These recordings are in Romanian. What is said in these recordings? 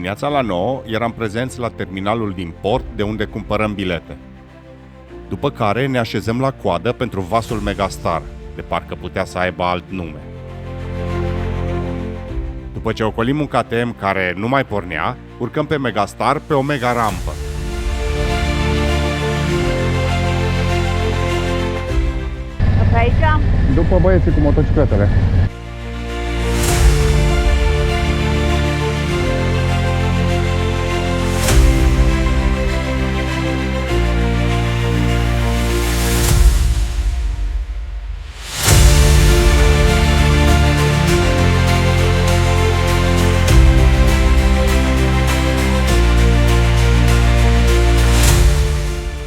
Dimineața la 9 eram prezenți la terminalul din port de unde cumpărăm bilete. După care ne așezăm la coadă pentru vasul Megastar, de parcă putea să aibă alt nume. După ce ocolim un KTM care nu mai pornea, urcăm pe Megastar pe o mega rampă. Pe aici? După băieții cu motocicletele.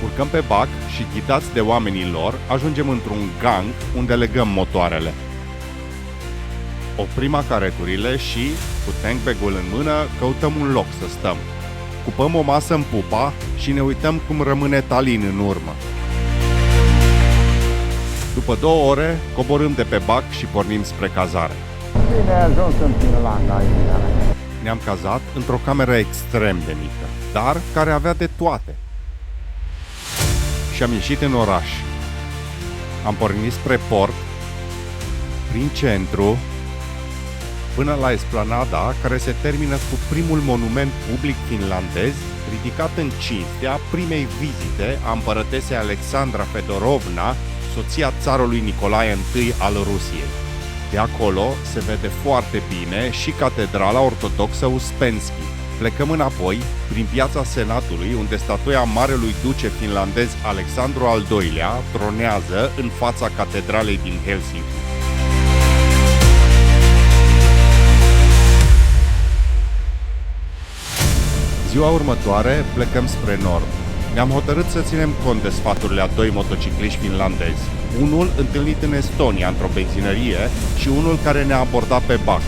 Urcăm pe bac și, ghidați de oamenii lor, ajungem într-un gang unde legăm motoarele. Oprim acareturile și, cu tankbag-ul în mână, căutăm un loc să stăm. Cupăm o masă în pupa și ne uităm cum rămâne Tallinn în urmă. După 2 ore, coborâm de pe bac și pornim spre cazare. Bine ai ajuns în Finlanda aici. Ne-am cazat într-o cameră extrem de mică, dar care avea de toate. Și am ieșit în oraș. Am pornit spre port, prin centru, până la esplanada care se termină cu primul monument public finlandez ridicat în cinstea primei vizite a împărătesei Alexandra Fedorovna, soția țarului Nicolae I al Rusiei. De acolo se vede foarte bine și catedrala ortodoxă Uspensky. Plecăm înapoi, prin piața Senatului, unde statuia marelui duce finlandez Alexandru al II-lea tronează în fața catedralei din Helsinki. Ziua următoare plecăm spre nord. Ne-am hotărât să ținem cont de sfaturile a 2 motocicliști finlandezi. Unul întâlnit în Estonia, într-o benzinărie, și unul care ne-a abordat pe bac.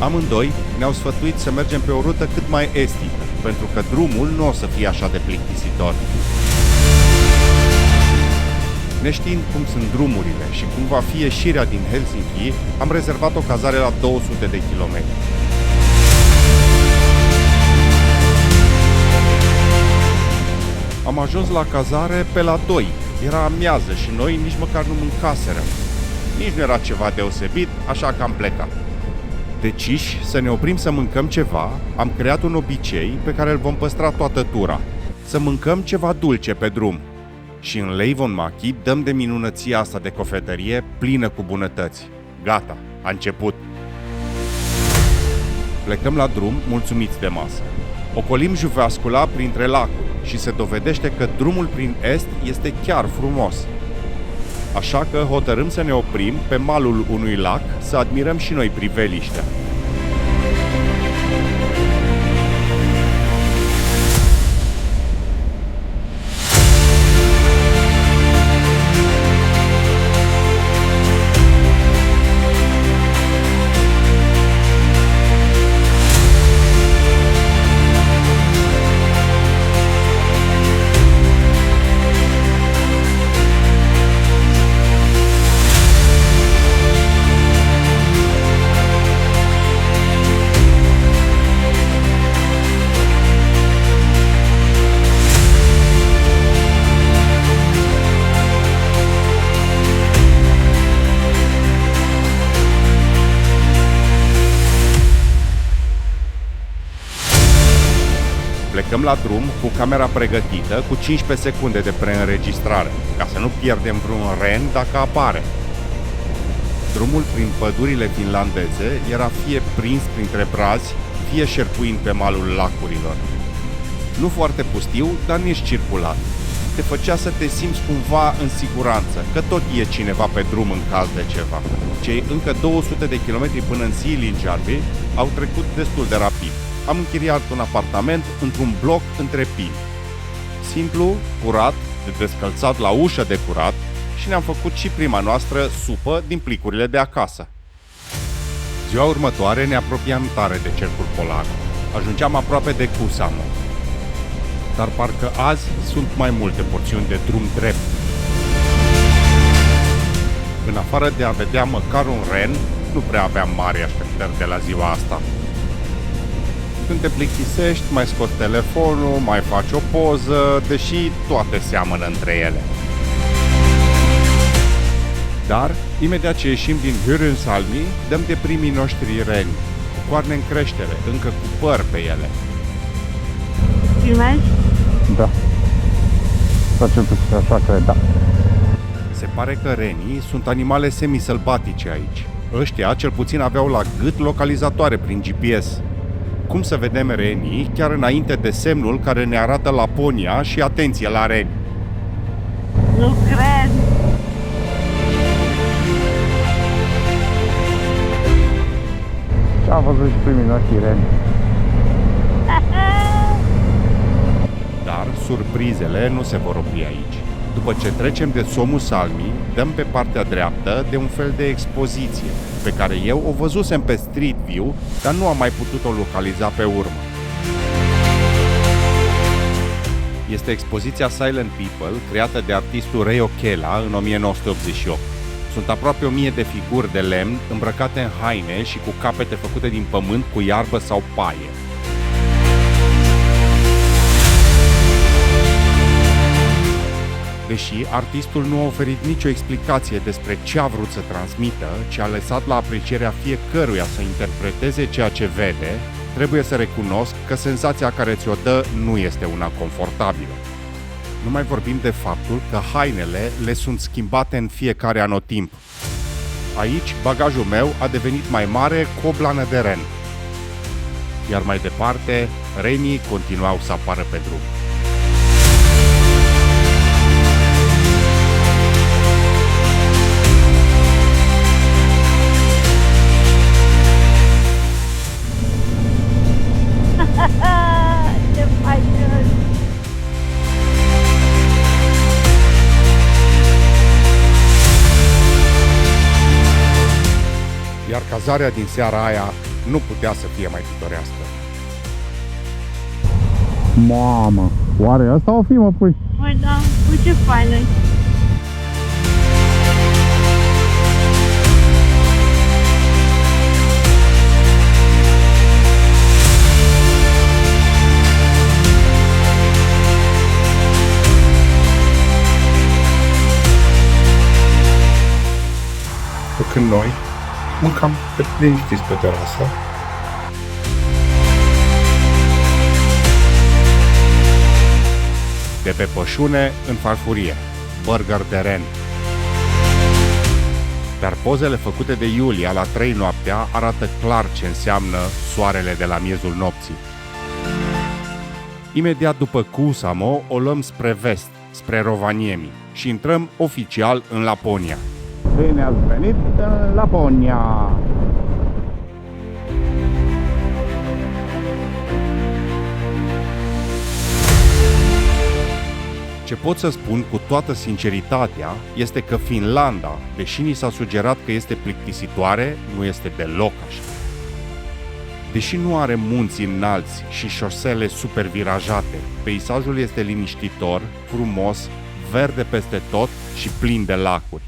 Amândoi ne-au sfătuit să mergem pe o rută cât mai estică, pentru că drumul nu o să fie așa de plictisitor. Neștiind cum sunt drumurile și cum va fi ieșirea din Helsinki, am rezervat o cazare la 200 de kilometri. Am ajuns la cazare pe la 2. Era amiază și noi nici măcar nu mâncaserăm. Nici nu era ceva deosebit, așa că am plecat. Deciși să ne oprim să mâncăm ceva, am creat un obicei pe care îl vom păstra toată tura. Să mâncăm ceva dulce pe drum. Și în Leivonmäki dăm de minunăția asta de cofetărie plină cu bunătăți. Gata, a început. Plecăm la drum mulțumiți de masă. Ocolim Juvascula printre lacuri și se dovedește că drumul prin est este chiar frumos. Așa că hotărâm să ne oprim pe malul unui lac să admirăm și noi priveliștea. Plecăm la drum cu camera pregătită cu 15 secunde de preînregistrare, ca să nu pierdem vreun ren dacă apare. Drumul prin pădurile finlandeze era fie prins printre brazi, fie șerpuind pe malul lacurilor. Nu foarte pustiu, dar nici circulat. Te făcea să te simți cumva în siguranță, că tot e cineva pe drum în caz de ceva. Cei încă 200 de kilometri până în Siilinjärvi au trecut destul de rapid. Am închiriat un apartament într-un bloc între pini. Simplu, curat, de descălțat la ușă de curat și ne-am făcut și prima noastră supă din plicurile de acasă. Ziua următoare ne apropiam tare de cercul polar. Ajungeam aproape de Kuusamo. Dar parcă azi sunt mai multe porțiuni de drum drept. În afară de a vedea măcar un ren, nu prea aveam mari așteptări de la ziua asta. Când te plictisești, mai scoți telefonul, mai faci o poză, deși toate seamănă între ele. Dar, imediat ce ieșim din Hyrynsalmi, dăm de primii noștri reni, cu coarne în creștere, încă cu păr pe ele. Filmezi? Da. Sau cel puțin așa cred, da. Se pare că renii sunt animale semisălbatice aici. Ăștia cel puțin aveau la gât localizatoare prin GPS. Cum să vedem renii chiar înainte de semnul care ne arată Laponia și atenție la reni? Nu cred! Ce-am văzut și primii noștri reni. Dar surprizele nu se vor opri aici. După ce trecem de Suomussalmi, dăm pe partea dreaptă de un fel de expoziție, pe care eu o văzusem pe Street View, dar nu am mai putut-o localiza pe urmă. Este expoziția Silent People, creată de artistul Reijo Kela în 1988. Sunt aproape 1000 de figuri de lemn îmbrăcate în haine și cu capete făcute din pământ cu iarbă sau paie. Deși artistul nu a oferit nicio explicație despre ce a vrut să transmită, ci a lăsat la aprecierea fiecăruia să interpreteze ceea ce vede, trebuie să recunosc că senzația care ți-o dă nu este una confortabilă. Nu mai vorbim de faptul că hainele le sunt schimbate în fiecare anotimp. Aici, bagajul meu a devenit mai mare cu o blană de ren. Iar mai departe, renii continuau să apară pe drum. Ce fain! Iar cazarea din seara aia nu putea să fie mai pitorească. Mamă, oare asta o fi, mă pui? Măi, da, uite ce faină e. Pe când noi mâncam pe liniștiți pe terasă, de pe pășune în farfurie, burger de ren. Dar pozele făcute de Iulia la 3 noaptea arată clar ce înseamnă soarele de la miezul nopții. Imediat după Kuusamo o luăm spre vest, spre Rovaniemi și intrăm oficial în Laponia. Bine ați venit în Laponia! Ce pot să spun cu toată sinceritatea este că Finlanda, deși ni s-a sugerat că este plictisitoare, nu este deloc așa. Deși nu are munți înalți și șosele super virajate, peisajul este liniștitor, frumos, verde peste tot și plin de lacuri.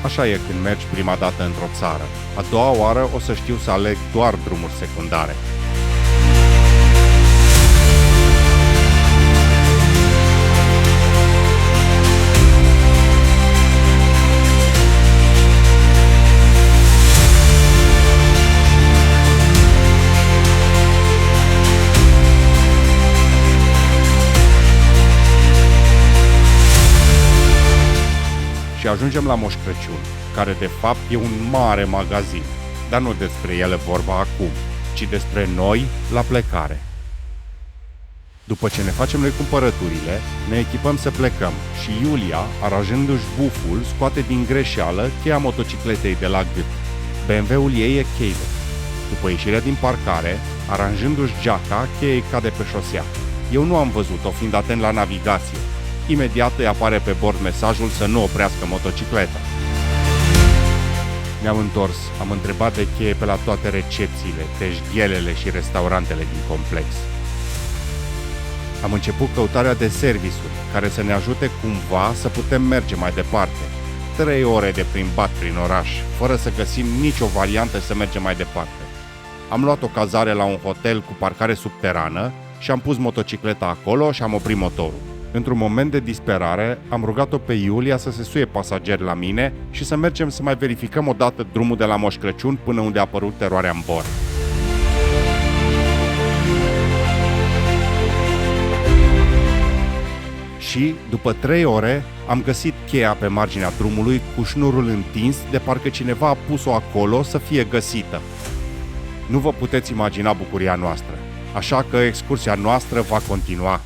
Așa e când mergi prima dată într-o țară. A doua oară o să știu să aleg doar drumuri secundare. Și ajungem la Moș Crăciun, care de fapt e un mare magazin. Dar nu despre ele vorba acum, ci despre noi la plecare. După ce ne facem noi cumpărăturile, ne echipăm să plecăm și Iulia, aranjându-și buful, scoate din greșeală cheia motocicletei de la gât. BMW-ul ei e keyless. După ieșirea din parcare, aranjându-și geaca, cheia îi cade pe șosea. Eu nu am văzut-o, fiind atent la navigație. Imediat îi apare pe bord mesajul să nu oprească motocicleta. Ne-am întors, am întrebat de cheie pe la toate recepțiile, teșghelele și restaurantele din complex. Am început căutarea de servisuri, care să ne ajute cumva să putem merge mai departe. 3 ore de plimbat prin oraș, fără să găsim nicio variantă să mergem mai departe. Am luat o cazare la un hotel cu parcare subterană și am pus motocicleta acolo și am oprit motorul. Într-un moment de disperare, am rugat-o pe Iulia să se suie pasageri la mine și să mergem să mai verificăm o dată drumul de la Moș Crăciun până unde a apărut eroarea în bord. Și, după 3 ore, am găsit cheia pe marginea drumului cu șnurul întins de parcă cineva a pus-o acolo să fie găsită. Nu vă puteți imagina bucuria noastră, așa că excursia noastră va continua.